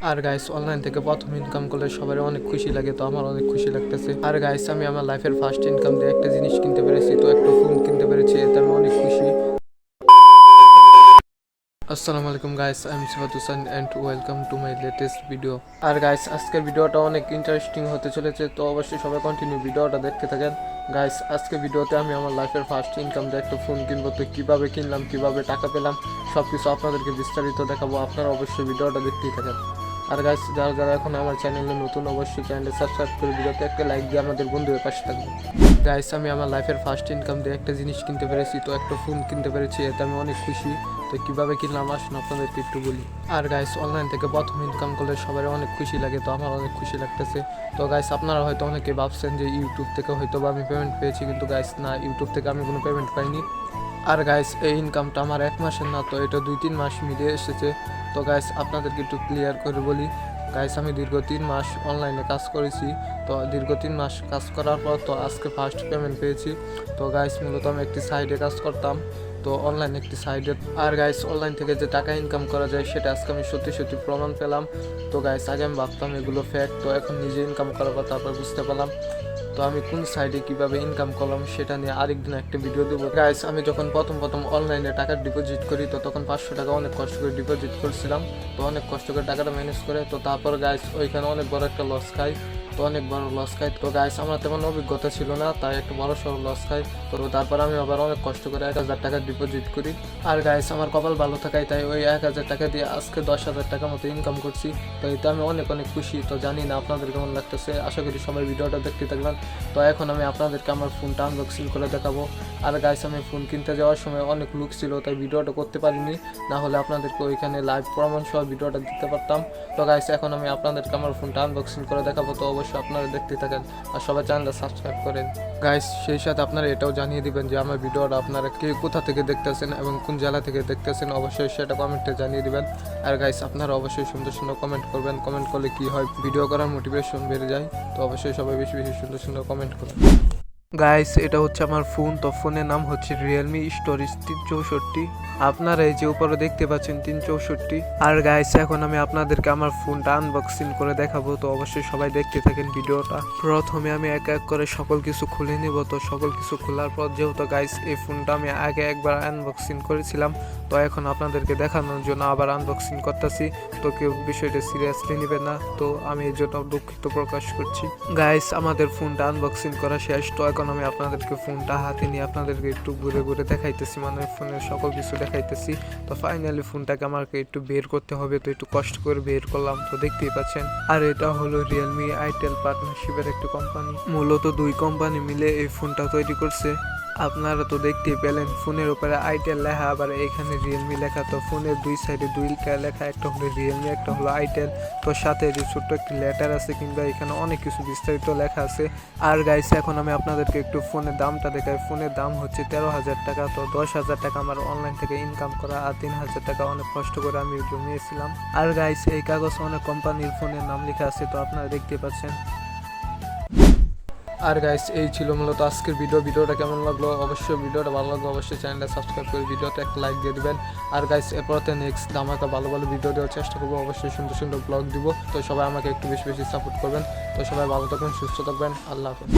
আর guys online থেকে প্রথম income করলে সবার অনেক খুশি লাগে, তো আমার অনেক খুশি লাগতেছে। আর গাইস আমি আমার লাইফের ফার্স্ট ইনকাম দিয়ে একটা জিনিস কিনতে পেরেছি, তো একটা ফোন কিনতে পেরেছি, এতে আমি অনেক খুশি। আসসালামু আলাইকুম guys, I am Sifat Hossain and welcome to my latest video. আর গাইস আজকের ভিডিওটা অনেক ইন্টারেস্টিং হতে চলেছে, তো অবশ্যই সবাই কন্টিনিউ ভিডিওটা দেখতে থাকেন। গাইস আজকে ভিডিওতে আমি আমার লাইফের ফার্স্ট ইনকাম দিয়ে একটা ফোন কিনবো, তো কীভাবে কিনলাম, কীভাবে টাকা পেলাম, সব কিছু আপনাদেরকে বিস্তারিত দেখাবো। আপনারা অবশ্যই ভিডিওটা দেখতেই থাকেন। আর গাইস যারা যারা এখন আমার চ্যানেলে নতুন, অবশ্যই চ্যানেলে সাবস্ক্রাইব করে ভিডিওতে একটা লাইক দিয়ে আমাদের বন্ধুদের পাশে থাকবেন। গাইস আমি আমার লাইফের ফার্স্ট ইনকাম দিয়ে একটা জিনিস কিনতে পেরেছি, তো একটা ফোন কিনতে পেরেছি, এতে আমি অনেক খুশি। তো কীভাবে কিনলাম আসুন আপনাদেরকে একটু বলি। আর গাইস অনলাইন থেকে প্রথম ইনকাম করলে সবার অনেক খুশি লাগে, তো আমার অনেক খুশি লাগতেছে। তো গাইস আপনারা হয়তো অনেকে ভাবছেন যে ইউটিউব থেকে হয়তো বা আমি পেমেন্ট পেয়েছি, কিন্তু গাইস না, ইউটিউব থেকে আমি কোনো পেমেন্ট পাইনি। আর গাইস এই ইনকামটা আমার 1 মাসের না, তো এটা 2-3 মাস মিলিয়ে এসেছে। তো গাইস আপনাদেরকে একটু ক্লিয়ার করে বলি। গাইস আমি দীর্ঘ 3 মাস অনলাইনে কাজ করেছি, তো দীর্ঘ 3 মাস কাজ করার পর তো আজকে ফার্স্ট পেমেন্ট পেয়েছি। তো গাইস মূলত আমি একটি সাইডে কাজ করতাম, তো অনলাইন একটি সাইডে। আর গাইস অনলাইন থেকে যে টাকা ইনকাম করা যায় সেটা আজকে আমি সত্যি সত্যি প্রমাণ পেলাম। তো গাইস আগে আমি ভাবতাম এগুলো ফ্যাক্ট, তো এখন নিজে ইনকাম করার পর তারপর বুঝতে পারলাম। তো আমি কোন সাইডে কিভাবে ইনকাম করলাম সেটা নিয়ে আরেকদিন একটা ভিডিও দেবো। গাইস আমি যখন প্রথম অনলাইনে টাকা ডিপোজিট করি, তো তখন 500 টাকা অনেক কষ্ট করে ডিপোজিট করছিলাম, তো অনেক কষ্ট করে টাকাটা ম্যানেজ করে। তো তারপর গাইস ওইখানে অনেক বড় একটা লস খাই, তো অনেক বড় লস খাই। তো গাইস আমার তেমন অভিজ্ঞতা ছিল না, তাই একটা বড় সড়ো লস খাই। তো তারপর আমি আবার অনেক কষ্ট করে 1000 টাকা ডিপোজিট করি। আর গাইস আমার কপাল ভালো থাকায় তাই ওই 1000 টাকা দিয়ে আজকে 10,000 টাকা মতো ইনকাম করছি। তো এতে আমি অনেক অনেক খুশি। তো জানি না আপনাদের কেমন লাগতেছে, আশা করি সবাই ভিডিওটা দেখতে থাকবেন। তো এখন আমি আপনাদেরকে আমার ফোনটা আনবক্সিং করে দেখাবো। আর গাইস আমি ফোন কিনতে যাওয়ার সময় অনেক লুক ছিল, তাই ভিডিওটা করতে পারিনি, না হলে আপনাদেরকে ওইখানে লাইভ প্রমাণ সহ ভিডিওটা দিতে পারতাম। তো গাইস এখন আমি আপনাদেরকে আমার ফোনটা আনবক্সিং করে দেখাবো, তো অবশ্যই আপনারা দেখতে থাকেন আর সবাই চ্যানেলটা সাবস্ক্রাইব করেন। গাইস সেই সাথে আপনারা এটাও জানিয়ে দিবেন যে আমার ভিডিওটা আপনারা কে কোথা থেকে দেখতেছেন এবং কোন জেলা থেকে দেখতেছেন, অবশ্যই সেটা কমেন্টে জানিয়ে দিবেন। আর গাইস আপনারা অবশ্যই সুন্দর সুন্দর কমেন্ট করবেন, কমেন্ট করলে কি হয় ভিডিও করার মোটিভেশন বেড়ে যায়। তো অবশ্যই সবাই বেশি বেশি সুন্দর সুন্দর কমেন্ট করবেন। গাইস এটা হচ্ছে আমার ফোন, তো ফোনের নাম হচ্ছে রিয়েলমি স্টোরেজ 364। আপনারা এই যে উপরে দেখতে পাচ্ছেন 364। আর গাইস এখন আমি আপনাদেরকে আমার ফোনটা আনবক্সিং করে দেখাবো, তো অবশ্যই সবাই দেখতে থাকেন ভিডিওটা। প্রথমে আমি এক এক করে সকল কিছু খুলে নিব। তো সকল কিছু খোলার পর যেহেতু গাইস এই ফোনটা আমি আগে একবার আনবক্সিং করেছিলাম, তো এখন আপনাদেরকে দেখানোর জন্য আবার আনবক্সিং করতেছি। তো কেউ বিষয়টা সিরিয়াসলি নেবেন না, তো আমি এর জন্য দুঃখিত প্রকাশ করছি। গাইস আমাদের ফোনটা আনবক্সিং করা শেষ, তো এখন আমি আপনাদেরকে ফোনটা হাতে নিয়ে আপনাদেরকে একটু ঘুরে ঘুরে দেখাইতেছি, মানে ফোনের সকল কিছু দেখাইতেছি। তো ফাইনালি ফোনটাকে আমাকে একটু বের করতে হবে, তো একটু কষ্ট করে বের করলাম, তো দেখতেই পাচ্ছেন। আর এটা হলো রিয়েলমি আইটেল পার্টনারশিপের একটি কোম্পানি, মূলত 2 কোম্পানি মিলে এই ফোনটা তৈরি করছে। আপনারা তো দেখতেই পেলেন ফোনের উপরে আইটেল লেখা, আবার এখানে রিয়েলমি লেখা। তো ফোনের 2 সাইডে 2টা লেখা, একটা হলো রিয়েলমি, একটা হলো আইটেল। তো সাথে যে ছোট্ট একটি লেটার আছে, কিংবা এখানে অনেক কিছু বিস্তারিত লেখা আছে। আর গাইস এখন আমি আপনাদেরকে একটু ফোনের দামটা দেখাই। ফোনের দাম হচ্ছে 13,000 টাকা। তো 10,000 টাকা আমার অনলাইন থেকে ইনকাম করা, আর 3,000 টাকা অনেক কষ্ট করে আমি জমিয়েছিলাম। আর গাইস এই কাগজে অনেক কোম্পানির ফোনের নাম লেখা আছে, তো আপনারা দেখতে পাচ্ছেন। আর গাইস এই ছিল মূলত আজকের ভিডিওটা কেমন লাগলো, অবশ্যই ভিডিওটা ভালো লাগলো অবশ্যই চ্যানেলটা সাবস্ক্রাইব করে ভিডিওতে একটা লাইক দিয়ে দিবেন। আর গাইস এরপরতে নেক্সট ধামাকা ভালো ভালো ভিডিও দেওয়ার চেষ্টা করবো, অবশ্যই সুন্দর সুন্দর ব্লগ দিব। তো সবাই আমাকে একটু বেশি বেশি সাপোর্ট করবেন। তো সবাই ভালো থাকবেন, সুস্থ থাকবেন, আল্লাহ হাফেজ।